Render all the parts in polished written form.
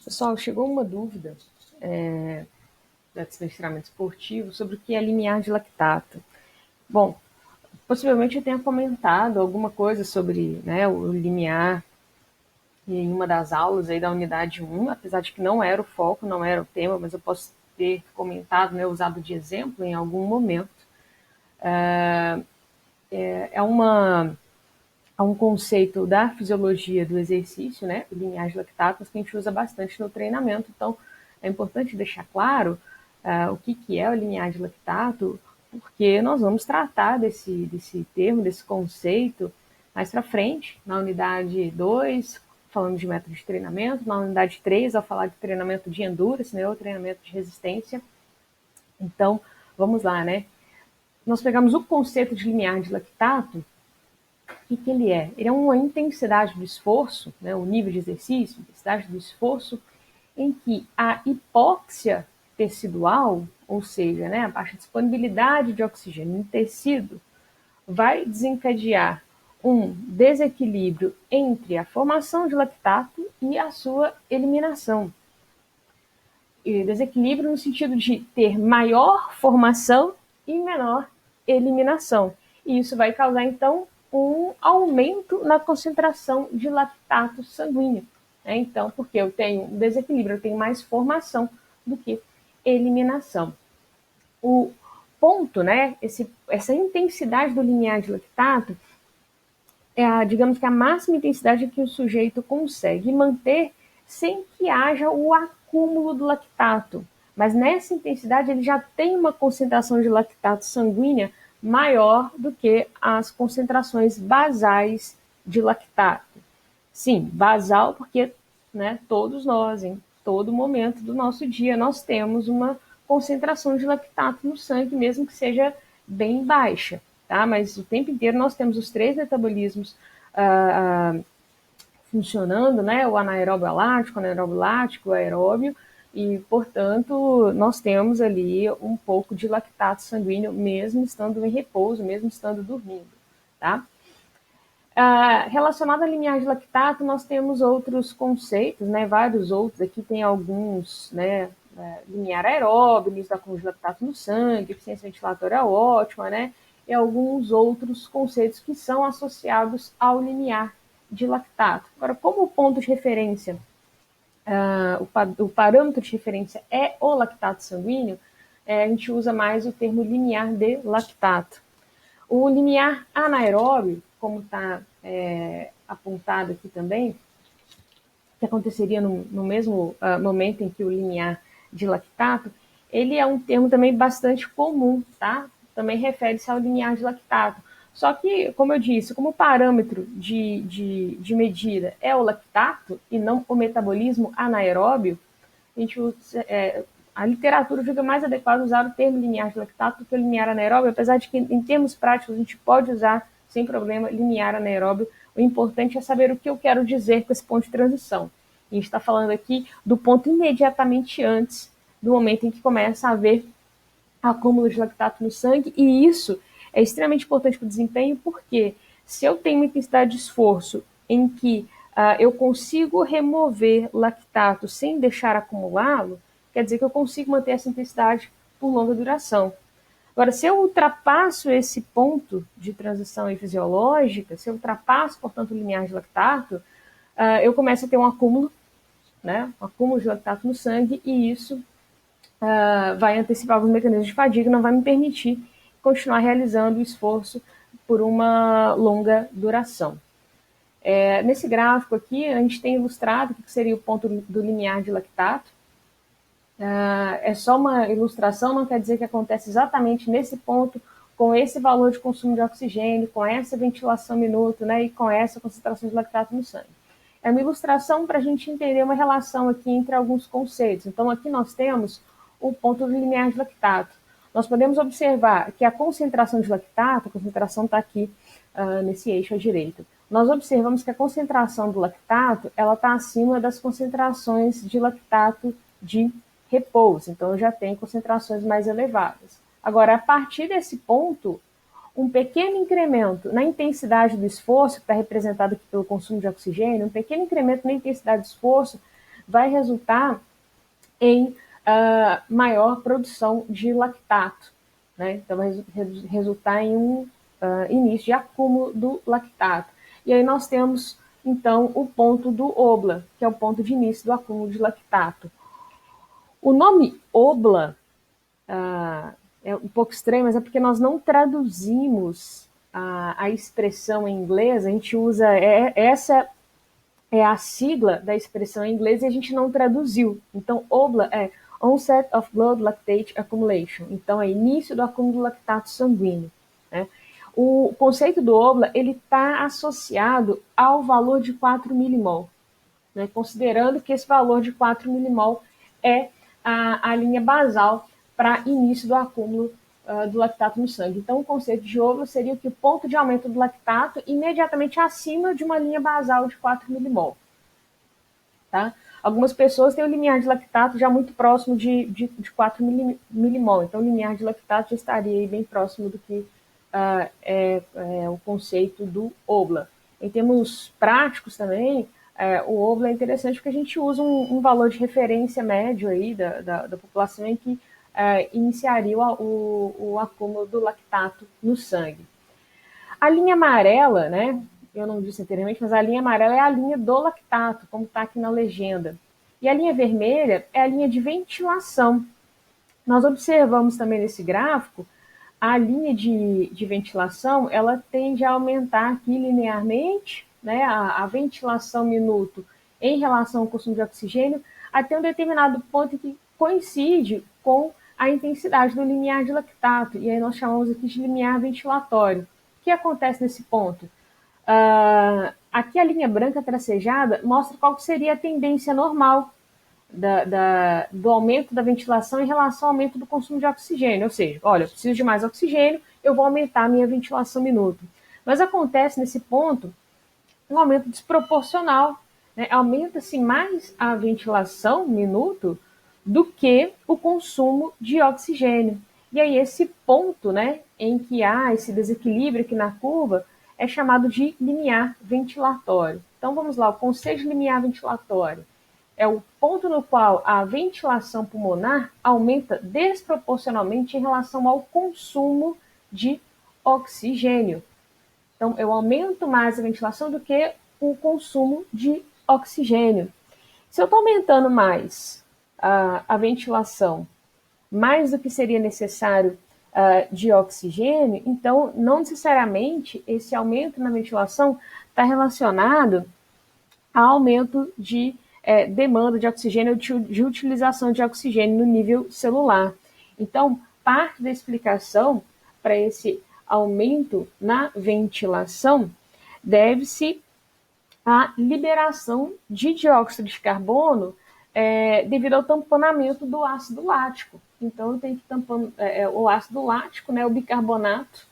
Pessoal, chegou uma dúvida da treinamento esportivo sobre o que é limiar de lactato. Bom, possivelmente eu tenha comentado alguma coisa sobre, né, o limiar em uma das aulas aí da unidade 1, apesar de que não era o foco, não era o tema, mas eu posso ter comentado, né, usado de exemplo em algum momento. É um conceito da fisiologia do exercício, né, o limiar de lactato, que a gente usa bastante no treinamento. Então, é importante deixar claro o que é o limiar de lactato, porque nós vamos tratar desse termo, desse conceito, mais para frente, na unidade 2, falando de método de treinamento, na unidade 3, ao falar de treinamento de endurance, né, ou treinamento de resistência. Então, vamos lá, né? Nós pegamos o conceito de limiar de lactato. O que ele é? Ele é uma intensidade do esforço, né, o nível de exercício, intensidade do esforço, em que a hipóxia tecidual, ou seja, né, a baixa disponibilidade de oxigênio no tecido, vai desencadear um desequilíbrio entre a formação de lactato e a sua eliminação. E desequilíbrio no sentido de ter maior formação e menor eliminação. E isso vai causar, então, um aumento na concentração de lactato sanguíneo. Então, porque eu tenho um desequilíbrio, eu tenho mais formação do que eliminação. O ponto, né, essa intensidade do limiar de lactato é, digamos que a máxima intensidade que o sujeito consegue manter sem que haja o acúmulo do lactato. Mas nessa intensidade ele já tem uma concentração de lactato sanguínea maior do que as concentrações basais de lactato. Sim, basal porque, né, todos nós, em todo momento do nosso dia, nós temos uma concentração de lactato no sangue, mesmo que seja bem baixa, tá? Mas o tempo inteiro nós temos os três metabolismos funcionando, né? O anaeróbio alático, o anaeróbio lático, o aeróbio, e, portanto, nós temos ali um pouco de lactato sanguíneo, mesmo estando em repouso, mesmo estando dormindo, tá? Relacionado à limiar de lactato, nós temos outros conceitos, né, vários outros, aqui tem alguns, né, limiar aeróbio, início da acúmulo de lactato no sangue, eficiência ventilatória ótima, né, e alguns outros conceitos que são associados ao limiar de lactato. Agora, como o ponto de referência, o parâmetro de referência é o lactato sanguíneo, a gente usa mais o termo limiar de lactato. O limiar anaeróbio, como está apontado aqui também, que aconteceria no mesmo momento em que o limiar de lactato, ele é um termo também bastante comum, tá? Também refere-se ao limiar de lactato. Só que, como eu disse, como o parâmetro de medida é o lactato e não o metabolismo anaeróbio, a gente usa, a literatura julga mais adequado usar o termo limiar de lactato do que o limiar anaeróbio, apesar de que, em termos práticos, a gente pode usar, sem problema, limiar anaeróbio. O importante é saber o que eu quero dizer com esse ponto de transição. A gente está falando aqui do ponto imediatamente antes do momento em que começa a haver acúmulo de lactato no sangue, e isso é extremamente importante para o desempenho, porque se eu tenho uma intensidade de esforço em que eu consigo remover lactato sem deixar acumulá-lo, quer dizer que eu consigo manter essa intensidade por longa duração. Agora, se eu ultrapasso esse ponto de transição fisiológica, se eu ultrapasso, portanto, o limiar de lactato, eu começo a ter um acúmulo, né, um acúmulo de lactato no sangue, e isso vai antecipar alguns mecanismos de fadiga e não vai me permitir continuar realizando o esforço por uma longa duração. Nesse gráfico aqui, a gente tem ilustrado o que seria o ponto do limiar de lactato. É só uma ilustração, não quer dizer que acontece exatamente nesse ponto, com esse valor de consumo de oxigênio, com essa ventilação minuto, né, e com essa concentração de lactato no sangue. É uma ilustração para a gente entender uma relação aqui entre alguns conceitos. Então, aqui nós temos o ponto do limiar de lactato. Nós podemos observar que a concentração de lactato, a concentração está aqui nesse eixo à direita. Nós observamos que a concentração do lactato ela está acima das concentrações de lactato de repouso. Então, eu já tenho concentrações mais elevadas. Agora, a partir desse ponto, um pequeno incremento na intensidade do esforço, que está representado aqui pelo consumo de oxigênio, um pequeno incremento na intensidade do esforço vai resultar em maior produção de lactato, né? Então vai resultar em um início de acúmulo do lactato. E aí nós temos, então, o ponto do obla, que é o ponto de início do acúmulo de lactato. O nome obla é um pouco estranho, mas é porque nós não traduzimos a expressão em inglês, a gente usa, essa é a sigla da expressão em inglês e a gente não traduziu. Então, obla é onset of blood lactate accumulation. Então, é início do acúmulo de lactato sanguíneo, né? O conceito do obla, ele está associado ao valor de 4 milimol, né? Considerando que esse valor de 4 milimol é a linha basal para início do acúmulo do lactato no sangue. Então, o conceito de obla seria que o ponto de aumento do lactato imediatamente acima de uma linha basal de 4 milimol. Tá? Algumas pessoas têm o limiar de lactato já muito próximo de 4 milimol, então o limiar de lactato já estaria aí bem próximo do que é o conceito do obla. Em termos práticos também, o obla é interessante porque a gente usa um valor de referência médio aí da população em que iniciaria o acúmulo do lactato no sangue. A linha amarela, né? Eu não disse anteriormente, mas a linha amarela é a linha do lactato, como está aqui na legenda. E a linha vermelha é a linha de ventilação. Nós observamos também nesse gráfico a linha de ventilação, ela tende a aumentar aqui linearmente, né? A ventilação minuto em relação ao consumo de oxigênio, até um determinado ponto que coincide com a intensidade do limiar de lactato. E aí nós chamamos aqui de limiar ventilatório. O que acontece nesse ponto? Aqui a linha branca tracejada mostra qual seria a tendência normal do aumento da ventilação em relação ao aumento do consumo de oxigênio. Ou seja, olha, eu preciso de mais oxigênio, eu vou aumentar a minha ventilação minuto. Mas acontece nesse ponto um aumento desproporcional, né? Aumenta-se mais a ventilação minuto do que o consumo de oxigênio. E aí esse ponto, né, em que há esse desequilíbrio aqui na curva é chamado de limiar ventilatório. Então vamos lá, o conceito de limiar ventilatório é o ponto no qual a ventilação pulmonar aumenta desproporcionalmente em relação ao consumo de oxigênio. Então, eu aumento mais a ventilação do que o consumo de oxigênio. Se eu estou aumentando mais a ventilação, mais do que seria necessário de oxigênio, então, não necessariamente esse aumento na ventilação está relacionado ao aumento de demanda de oxigênio, de utilização de oxigênio no nível celular. Então, parte da explicação para esse aumento na ventilação deve-se à liberação de dióxido de carbono devido ao tamponamento do ácido lático. Então, tem que tampar o ácido lático, né, o bicarbonato,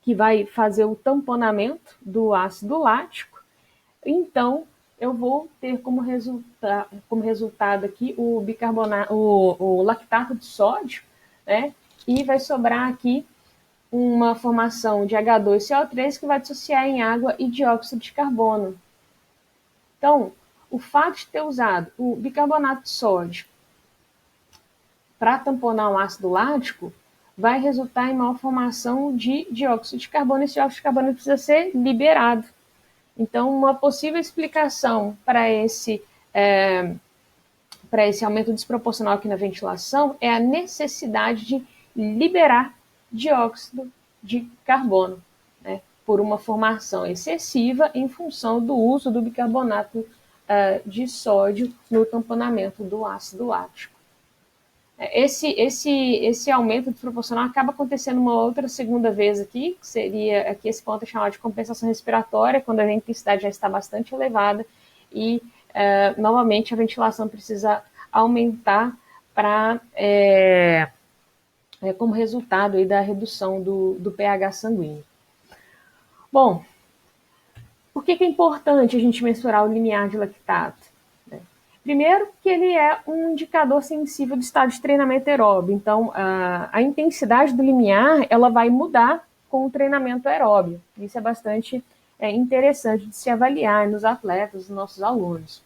que vai fazer o tamponamento do ácido lático. Então, eu vou ter como resultado aqui o lactato de sódio, né? E vai sobrar aqui uma formação de H2CO3 que vai dissociar em água e dióxido de carbono. Então, o fato de ter usado o bicarbonato de sódio para tamponar o ácido lático vai resultar em maior formação de dióxido de carbono. Esse dióxido de carbono precisa ser liberado. Então, uma possível explicação para esse aumento desproporcional aqui na ventilação é a necessidade de liberar dióxido de carbono, né, por uma formação excessiva em função do uso do bicarbonato de sódio no tamponamento do ácido lático. Esse aumento desproporcional acaba acontecendo uma outra segunda vez aqui, que seria, aqui esse ponto é chamado de compensação respiratória, quando a intensidade já está bastante elevada e, novamente, a ventilação precisa aumentar para, como resultado aí da redução do pH sanguíneo. Bom, por que é importante a gente mensurar o limiar de lactato? Primeiro, que ele é um indicador sensível do estado de treinamento aeróbio. Então, a intensidade do limiar ela vai mudar com o treinamento aeróbio. Isso é bastante interessante de se avaliar nos atletas, nos nossos alunos.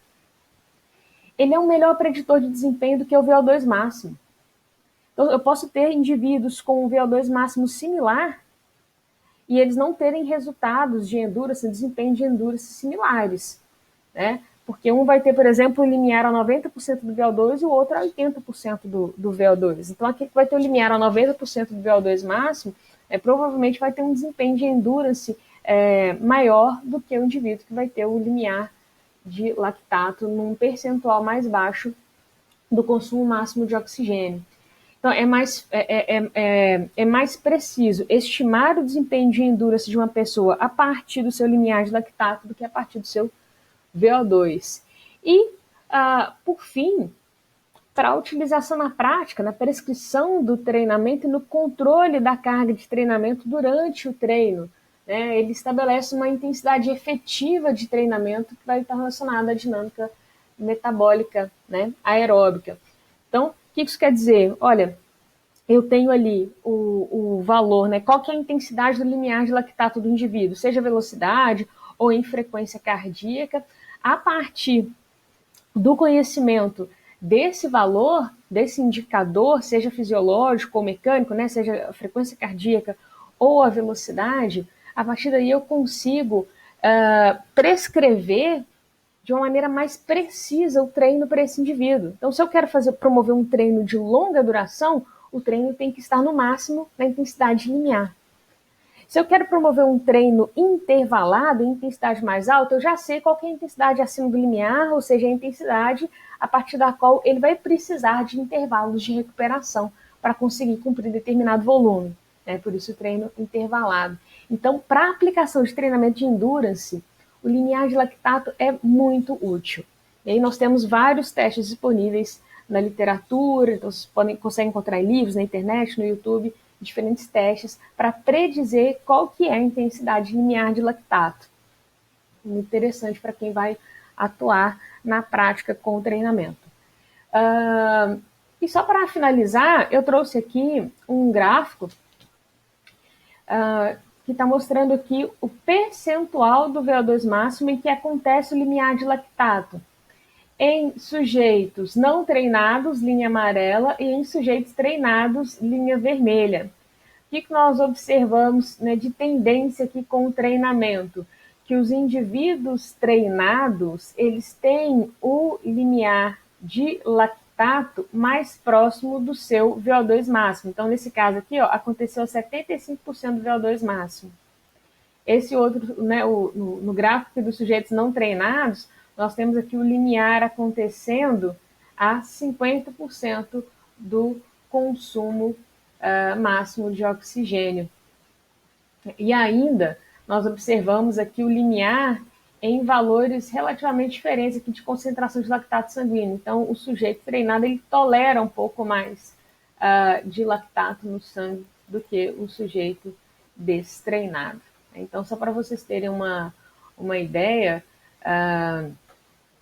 ele é um melhor preditor de desempenho do que o VO2 máximo. Então, eu posso ter indivíduos com um VO2 máximo similar e eles não terem resultados de endurance, desempenho de endurance similares, né? Porque um vai ter, por exemplo, um limiar a 90% do VO2 e o outro a 80% do VO2. Então, aquele que vai ter o limiar a 90% do VO2 máximo, provavelmente vai ter um desempenho de endurance maior do que o indivíduo que vai ter o limiar de lactato num percentual mais baixo do consumo máximo de oxigênio. Então, é mais preciso estimar o desempenho de endurance de uma pessoa a partir do seu limiar de lactato do que a partir do seu VO2. E, por fim, para a utilização na prática, na prescrição do treinamento e no controle da carga de treinamento durante o treino, né, ele estabelece uma intensidade efetiva de treinamento que vai estar relacionada à dinâmica metabólica, né, aeróbica. Então, o que isso quer dizer? Olha, eu tenho ali o valor, né? Qual que é a intensidade do limiar de lactato do indivíduo, seja velocidade ou em frequência cardíaca, a partir do conhecimento desse valor, desse indicador, seja fisiológico ou mecânico, né? Seja a frequência cardíaca ou a velocidade, a partir daí eu consigo prescrever de uma maneira mais precisa o treino para esse indivíduo. Então, se eu quero promover um treino de longa duração, o treino tem que estar no máximo na intensidade limiar. Se eu quero promover um treino intervalado, em intensidade mais alta, eu já sei qual é a intensidade acima do limiar, ou seja, a intensidade a partir da qual ele vai precisar de intervalos de recuperação para conseguir cumprir determinado volume. Por isso o treino intervalado. Então, para a aplicação de treinamento de endurance, o limiar de lactato é muito útil. E aí nós temos vários testes disponíveis na literatura, então vocês conseguem encontrar em livros, na internet, no YouTube, diferentes testes para predizer qual que é a intensidade limiar de lactato. Muito interessante para quem vai atuar na prática com o treinamento. E só para finalizar, eu trouxe aqui um gráfico que está mostrando aqui o percentual do VO2 máximo em que acontece o limiar de lactato em sujeitos não treinados, linha amarela, e em sujeitos treinados, linha vermelha. O que nós observamos, né, de tendência aqui com o treinamento? Que os indivíduos treinados, eles têm o limiar de lactato mais próximo do seu VO2 máximo. Então, nesse caso aqui, ó, aconteceu 75% do VO2 máximo. Esse outro, né, no gráfico dos sujeitos não treinados, nós temos aqui o limiar acontecendo a 50% do consumo máximo de oxigênio. E ainda, nós observamos aqui o limiar em valores relativamente diferentes aqui de concentração de lactato sanguíneo. Então, o sujeito treinado, ele tolera um pouco mais de lactato no sangue do que o sujeito destreinado. Então, só para vocês terem uma ideia,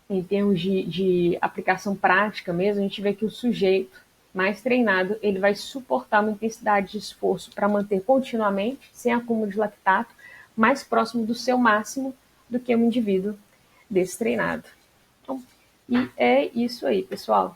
em termos de aplicação prática mesmo, a gente vê que o sujeito mais treinado, ele vai suportar uma intensidade de esforço para manter continuamente, sem acúmulo de lactato, mais próximo do seu máximo do que um indivíduo destreinado. Então, e é isso aí, pessoal.